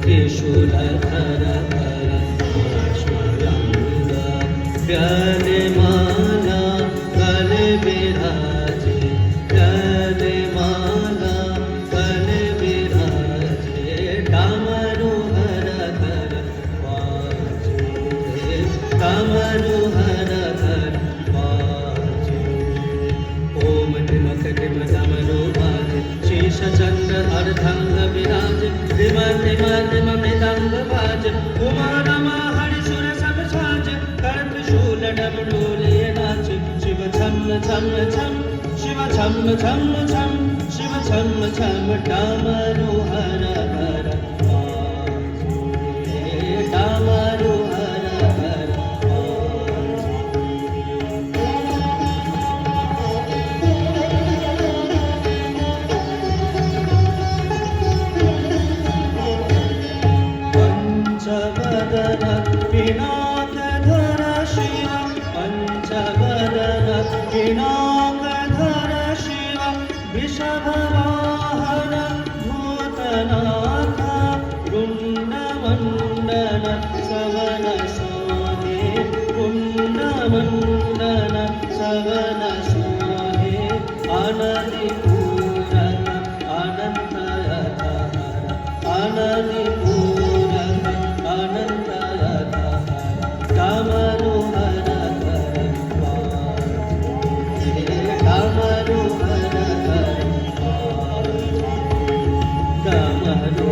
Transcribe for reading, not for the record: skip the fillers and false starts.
त्रिशूलधर प्यारे माला कल विराजे प्यारे माला कल विराजे डमरू हर घर बाजे डमरू हर घर बाजे ओम निमक निम डमरू बाजे शेष चंद्र अर्धंग विराजे निम निम निम मृदंग बाजे उमा रमा हरि सुर सब साजे कर त्रिशूल डमरू लिए नाचे शिव छम छम छम शिव छम छम छम शिव छम छम डमरू हर घर बाजे डमरू हर घर पंचवदन पिनाकधर शिव पंचवदन पिनाकधर शिव वृषभवाहन भूतनाथ रुण्डमण्डन सवन सोहे रुण्डमण्डन सवन सोहे अनदिपूरक अनन्तयत अनदिपूरक अनन्तयत डमरू हर घर बाजे डमरू हर घर बाजे डमरू